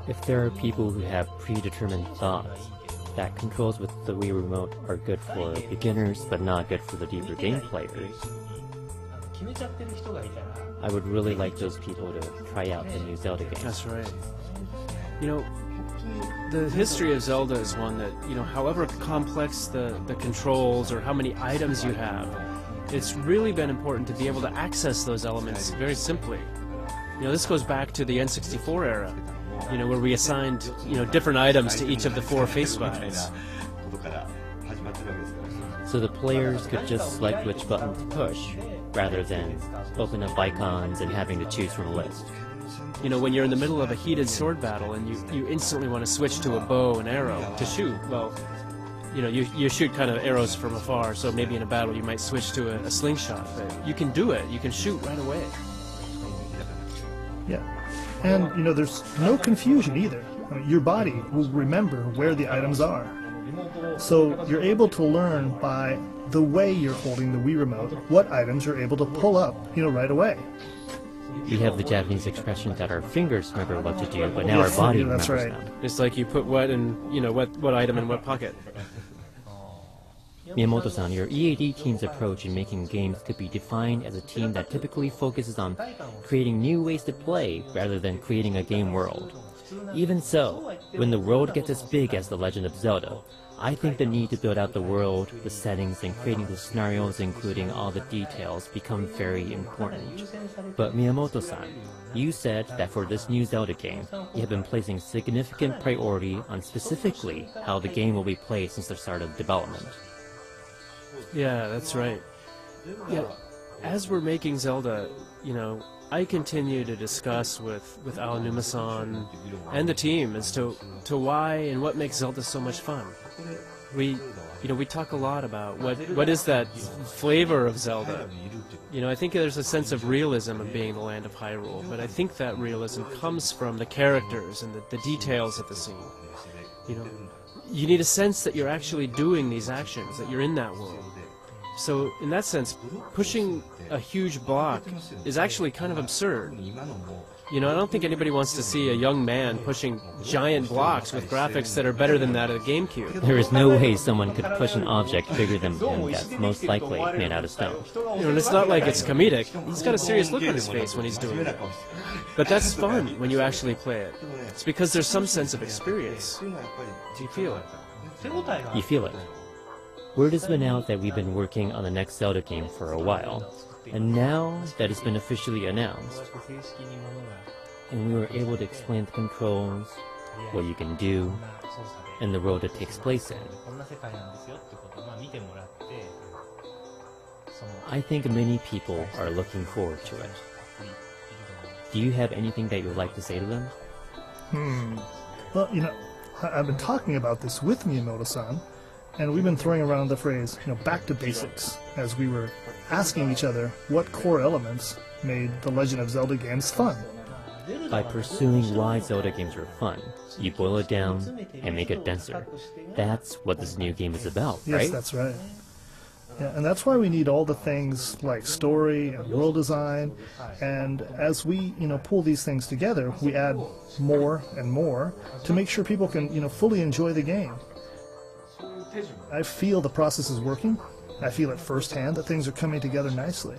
If there are people who have predetermined thoughts that controls with the Wii Remote are good for beginners but not good for the deeper game players, I would really like those people to try out the new Zelda game. That's right. You know, the history of Zelda is one that, you know, however complex the controls or how many items you have, it's really been important to be able to access those elements very simply. You know, this goes back to the N64 era, you know, where we assigned, you know, different items to each of the 4 face buttons. So the players could just select which button to push, rather than open up icons and having to choose from a list. You know, when you're in the middle of a heated sword battle and you instantly want to switch to a bow and arrow to shoot, well, you know, you shoot kind of arrows from afar, so maybe in a battle you might switch to a slingshot, but you can do it, you can shoot right away. Yeah, and you know, there's no confusion either. I mean, your body will remember where the items are. So you're able to learn by the way you're holding the Wii Remote what items you're able to pull up, you know, right away. We have the Japanese expression that our fingers remember what to do, but now our body remembers them. It's like you put what in, you know, what item in what pocket. Miyamoto-san, your EAD team's approach in making games could be defined as a team that typically focuses on creating new ways to play rather than creating a game world. Even so, when the world gets as big as The Legend of Zelda, I think the need to build out the world, the settings, and creating the scenarios, including all the details, become very important. But Miyamoto-san, you said that for this new Zelda game, you have been placing significant priority on specifically how the game will be played since the start of development. Yeah, that's right. Yeah, as we're making Zelda, you know, I continue to discuss with Aonuma-san and the team as to why and what makes Zelda so much fun. We talk a lot about what is that flavor of Zelda. You know, I think there's a sense of realism of being the land of Hyrule, but I think that realism comes from the characters and the details of the scene. You know, you need a sense that you're actually doing these actions, that you're in that world. So, in that sense, pushing a huge block is actually kind of absurd. You know, I don't think anybody wants to see a young man pushing giant blocks with graphics that are better than that of the GameCube. There is no way someone could push an object bigger than him that's most likely made out of stone. You know, and it's not like it's comedic. He's got a serious look on his face when he's doing it. But that's fun when you actually play it. It's because there's some sense of experience. You feel it. You feel it. Word has been out that we've been working on the next Zelda game for a while, and now that it's been officially announced, and we were able to explain the controls, what you can do, and the world it takes place in, I think many people are looking forward to it. Do you have anything that you would like to say to them? Well, you know, I've been talking about this with Miyamoto-san, and we've been throwing around the phrase, you know, back to basics, as we were asking each other what core elements made the Legend of Zelda games fun. By pursuing why Zelda games are fun, you boil it down and make it denser. That's what this new game is about, right? Yes, that's right. Yeah, and that's why we need all the things like story and world design, and as we, you know, pull these things together, we add more and more to make sure people can, you know, fully enjoy the game. I feel the process is working. I feel it firsthand that things are coming together nicely.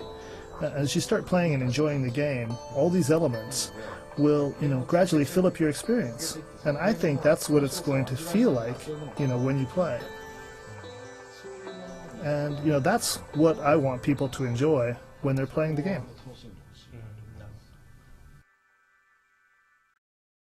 As you start playing and enjoying the game, all these elements will, you know, gradually fill up your experience. And I think that's what it's going to feel like, you know, when you play. And, you know, that's what I want people to enjoy when they're playing the game.